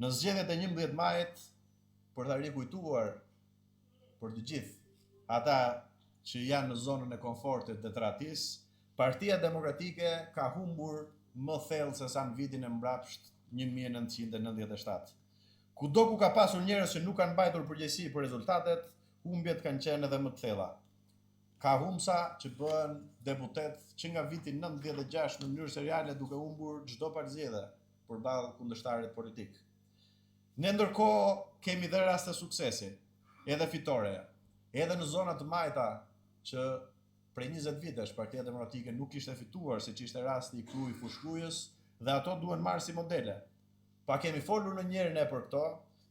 Në zgjedhjet e 11 majit, për ta rikujtuar për të gjithë ata që janë në zonën e komfortit të tratis, Partia Demokratike ka humbur më thellë se sa në vitin e mbrapsht 1997. Kudo ku ka pasur njerëz që nuk kanë mbajtur përgjegjësi për rezultatet, humbjet kanë qenë edhe më të thella. Ka humbsa që bëhen deputet që nga viti 96 në mënyrë seriale duke humbur çdo palëzjedhje përballë kundërshtarit politik. Ne ndërkohë kemi dhe raste suksesi, edhe fitore, edhe në zona të majta që prej 20 vitesh Partia Demokratike nuk ishte fituar, siç ishte rasti i Kruj Fushkrujës, dhe ato duhen marrë si modele. Pa kemi folur në njërin e për këto,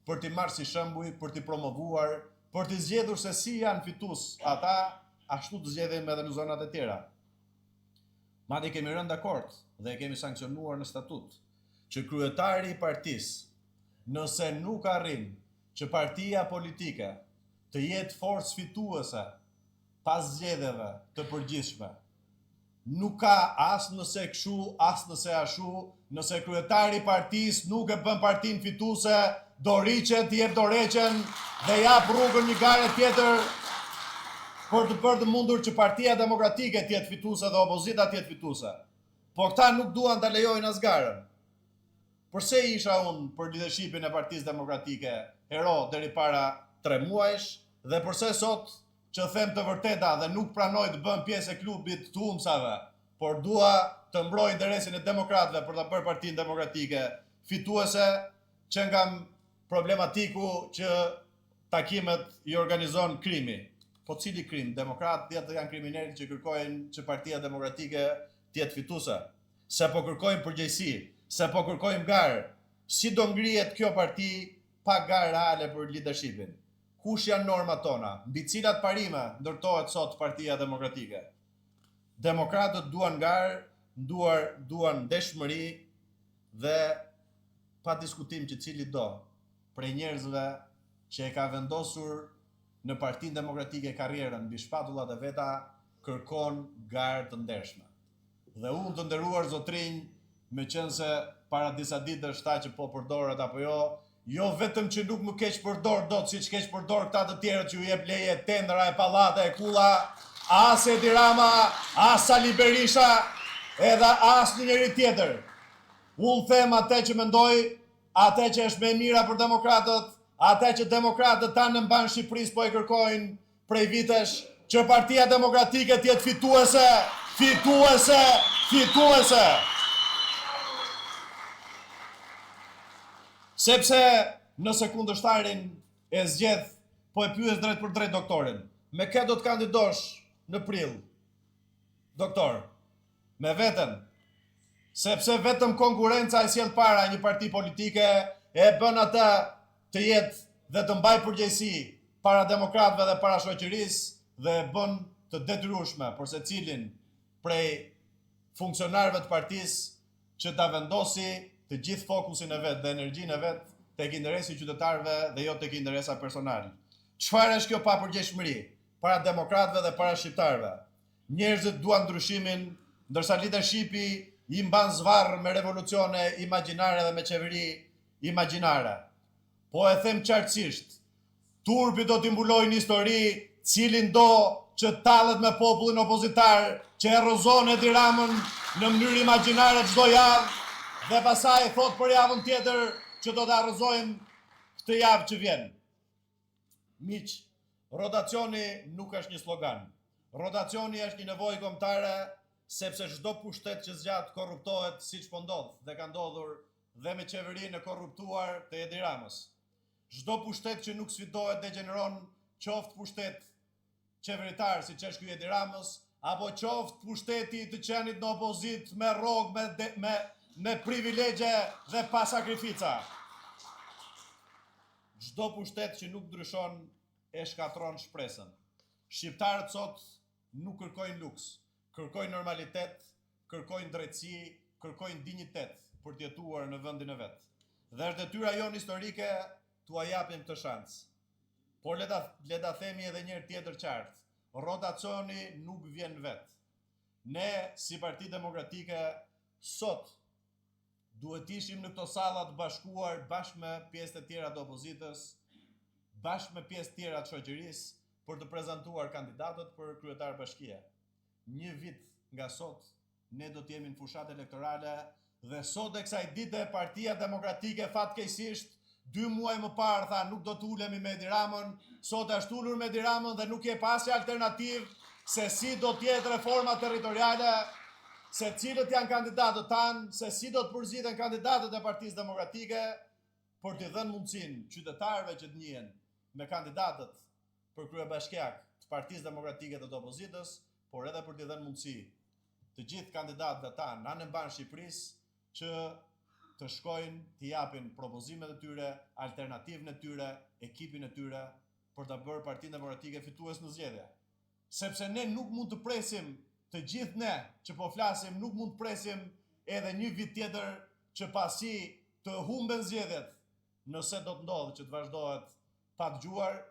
për t'i marrë si shembuj, për t'i promovuar, për t'i zgjedhur se si janë fitues ata, ashtu të zgjedhim edhe në zonat e tjera. Madje kemi rënë dakord dhe kemi sankcionuar në statut që kryetari i partisë, nëse nuk arrin që partia politike të jetë forcë fituese pas zgjedhjeve të përgjithshme, nuk ka as nëse kshu, as nëse ashu, nëse kryetari i partisë nuk e bën partinë fituese, do riqet, jep dorëqen dhe jap rrugën një gare tjetër për të bërë të mundur që Partia Demokratike të jetë fituese dhe opozita të jetë fituese. Po këta nuk duan ta lejojnë as garën. Përse isha unë për leadershipin e Partisë Demokratike hero deri para 3 muajsh dhe përse sot që them të vërteta dhe nuk pranoj të bëm pjesë e klubit të humbsave, por dua të mbroj interesin e demokratëve për ta bërë Partinë Demokratike fituese, që nga problematiku që takimet i organizon krimi. Po cili krim? Demokratët janë kriminalë që kërkojnë që Partia Demokratike të jetë fituese. Se po kërkojnë përgjegjësi, se po kërkojnë garë. Si do ngrihet kjo parti pa garë reale për leadershipin? Kush janë normat tona? Mbi cilat parime ndërtohet sot Partia Demokratike? Demokratët duan garë, duan dëshmëri dhe pa diskutim që cili do prej njerëzve që e ka vendosur në Partinë Demokratike karrierën mbi shpatullat e veta, kërkon garë të ndershme. Dhe unë të nderuar zotrinj, me qenë se para disa ditësh tha që po përdoret apo jo vetëm që nuk më keq përdor dot siç keq përdor këta të tjerët që ju jep leje tendra e pallate e kulla, as Edi Rama, as Sali Berisha, edhe as njëri tjetër. Unë them atë që mendoj, atë që është më e mira për demokratët, atë që demokratët tanë në mban Shqipërisë po e kërkojnë prej vitesh, që Partia Demokratike të jetë fituese, fituese, fituese. Sepse nëse kundërshtarin e zgjedh, po e pyes drejt për drejt doktorin, me kë do të kandidosh në prill? Doktor, me veten. Sepse vetëm konkurenca e sjell para një parti politike e bën atë të jetë dhe të mbaj përgjegjësi para demokratëve dhe para shoqërisë dhe e bën të detyrueshme për secilin prej funksionarëve të partisë që ta vendosi të gjithë fokusin e vet dhe energjinë e vet tek interesi i qytetarëve dhe jo tek interesa personal. Çfarë është kjo papërgjegjshmëri para demokratëve dhe para shqiptarëve? Njerëzit duan ndryshimin, ndërsa leadershipi i mban zvarr me revolucione imagjinare dhe me qeveri imagjinare. Po e them qartësisht, turpi do t'i mbulojnë histori cilin do që tallet me popullin opozitar, që e rrëzon Edi Ramën në mënyrë imagjinare çdo javë dhe pastaj thot për javën tjetër që do ta rrëzojmë këtë javë që vjen. Miq, rotacioni nuk është një slogan. Rotacioni është një nevojë kombëtare, sepse çdo pushtet që zgjat korruptohet siç po ndodh dhe ka ndodhur dhe me qeverinë e korruptuar të Edi Ramës. Çdo pushtet që nuk sfidohet degeneron, qoftë pushtet qeveritar siç është ky Edi Ramës, apo qoftë pushteti të qenit në opozit me rrogë, me privilegje dhe pa sakrifica. Çdo pushtet që nuk ndryshon e shkatron shpresën. Shqiptarët sot nuk kërkojnë luks, kërkojnë normalitet, kërkojnë drejtësi, kërkojnë dinjitet për të jetuar në vendin e vet. Dhe është detyra jonë historike t'ua japim këtë shans. Por le ta themi edhe një herë tjetër qartë, rotacioni nuk vjen vet. Ne si Parti Demokratike sot duhet ishim në këto salla të bashkuar bashkë me pjesët e tjera të opozitës, bashkë me pjesë tjera të shoqërisë për të prezantuar kandidatët për kryetar bashkie. Një vit nga sot ne do të jemi në fushat elektorale dhe sot e kësaj dite Partia Demokratike fatkeqësisht 2 muaj më parë tha nuk do të ulemi me Edi Ramën, sot është ulur me Edi Ramën dhe nuk je pasi alternativë se si do të jetë reforma territoriale, se cilët janë kandidatët tanë, se si do të përziten kandidatët e Partisë Demokratike për të dhënë mundësinë qytetarëve që të njihen me kandidatët për kryebashkiak të Partisë Demokratike dhe të opozitës, por edhe për të dhënë mundësi të gjithë kandidatëve tanë në anë mban Shqipërisë që të shkojnë, të japin propozimet e tyre, alternativën e tyre, ekipin e tyre për të bërë Partinë Demokratike fitues në zgjedhje. Sepse ne nuk mund të presim, të gjithë ne që po flasim, nuk mund të presim edhe një vit tjetër që pasi të humben zgjedhjet, nëse do të ndodhë që të vazhdohet pa dëgjuar,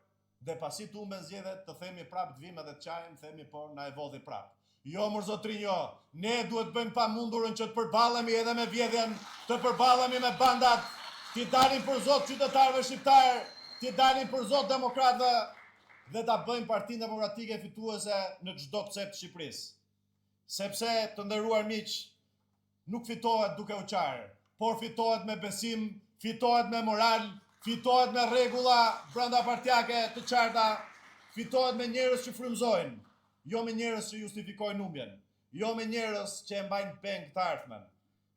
dhe pasi të humben zgjedhjet, të themi prapë të vim edhe të qajmë, themi po na e vodhi prapë. Jo, mër zotrin, jo, ne duhet bëjmë pa mundurën që të përballemi edhe me vjedhjen, të përballemi me bandat, t'i dalim për zot qytetarëve shqiptarë, t'i dalim për zot demokratëve dhe ta bëjmë Partinë Demokratike fituese në çdo cep të Shqipërisë. Sepse, të nderuar miq, nuk fitohet duke u qarë, por fitohet me besim, fitohet me moral, fitohet me rregulla brenda partijake të qarta, fitohet me njerëz që frymëzojnë. Jo me njerëz që justifikojnë humbjen, jo me njerëz që e mbajnë peng të ardhmen.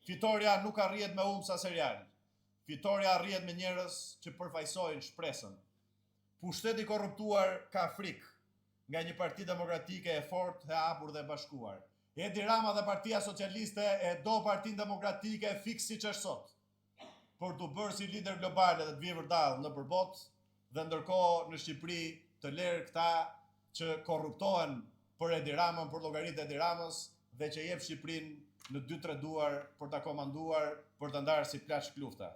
Fitoria nuk arrihet me humbsa serial. Fitoria arrihet me njerëz që përfaqësojnë shpresën. Pushteti korruptuar ka frikë nga një Parti Demokratike e fortë, e hapur dhe e bashkuar. Edi Rama dhe Partia Socialiste e do Partinë Demokratike fiks siç është sot, për të bërë si lider global dhe të vijë vërdall në përbot, dhe ndërkohë në Shqipëri të lerë këta që korruptohen për Edi Ramën, për llogaritë e Edi Ramës, dhe që jep Shqipërinë në 2-3 duar për ta komanduar, për të ndarë si plaçk lufta.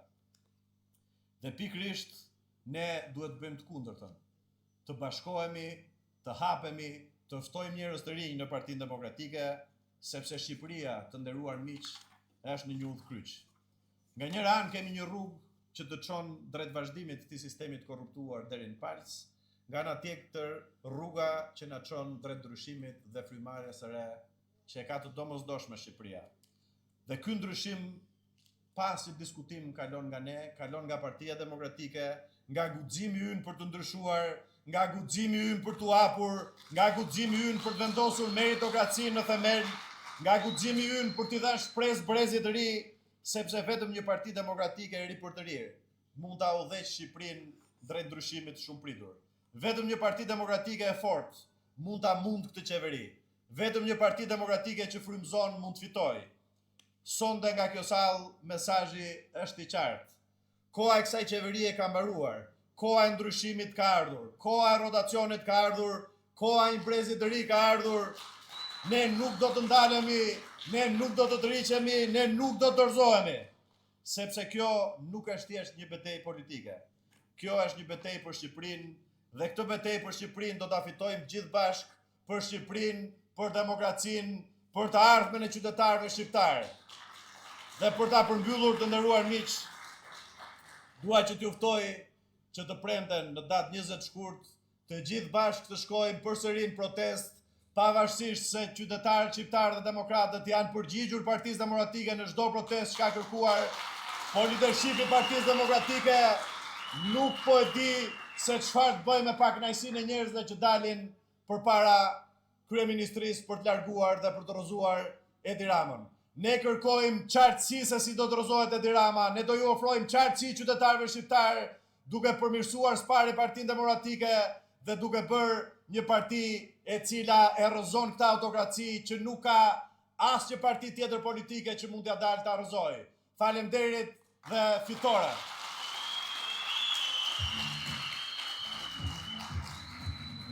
Dhe pikërisht ne duhet të bëjmë të kundërtën. Të bashkohemi, të hapemi, të ftojmë njerëz të rinj në Partinë Demokratike, sepse Shqipëria, të nderuar miq, është në një udhkryq. Nga njëra anë kemi një rrugë që të çon drejt vazhdimit të këtij sistemi të korruptuar deri në palc, nga ana tjetër rruga që na çon drejt ndryshimit dhe frymarrjes së re që e ka të domosdoshme Shqipëria. Dhe ky ndryshim pasi diskutim kalon nga ne, kalon nga Partia Demokratike, nga guximi ynë për të ndryshuar, nga guximi ynë për t'u hapur, nga guximi ynë për të vendosur meritokracinë në themel, nga guximi ynë për t'i dhënë shpresë brezit të ri, sepse vetëm një Parti Demokratike e ri për të rirë mund ta udhëheqë Shqipërinë drejt ndryshimit të shumëpritur. Vetëm një Parti Demokratike e fortë mund ta mund këtë qeveri. Vetëm një Parti Demokratike që frymëzon mund të fitojë. Sonde nga kjo sallë mesazhi është i qartë. Koha e kësaj qeverie ka mbaruar. Koha e ndryshimit ka ardhur. Koha e rotacionit ka ardhur. Koha e një brezi të ri ka ardhur. Ne nuk do të ndalemi, ne nuk do të tërhiqemi, ne nuk do të dorëzohemi. Sepse kjo nuk është thjesht një betejë politike. Kjo është një betejë për Shqipërinë, dhe këtë betejë për Shqipërinë do ta fitojmë gjithë bashkë, për Shqipërinë, për demokracinë, për të ardhmen e qytetarëve shqiptarë. Dhe për ta përmbyllur, të nderuar miq, dua që t'ju ftoj që të premten në datë 20 shkurt të gjithë bashkë të shkojmë përsëri në protestë, pavarësisht se qytetarët shqiptarë dhe demokratët janë përgjigjur Partisë Demokratike në çdo protestë që ka kërkuar, po leadershipi i Partisë Demokratike nuk po e di se çfarë të bëjë me pakënaqësinë e njerëzve që dalin përpara kryeministrisë për të larguar dhe për të rrëzuar Edi Ramën. Ne kërkojmë qartësi se si do të rrëzohet Edi Rama, ne do ju ofrojmë qartësi qytetarëve shqiptarë, duke përmirësuar s'pari Partinë Demokratike dhe duke bërë një parti e cila e rrëzon këtë autokraci që nuk ka asnjë parti tjetër politike që mund t'ia dalë ta rrëzojë. Faleminderit dhe fitore.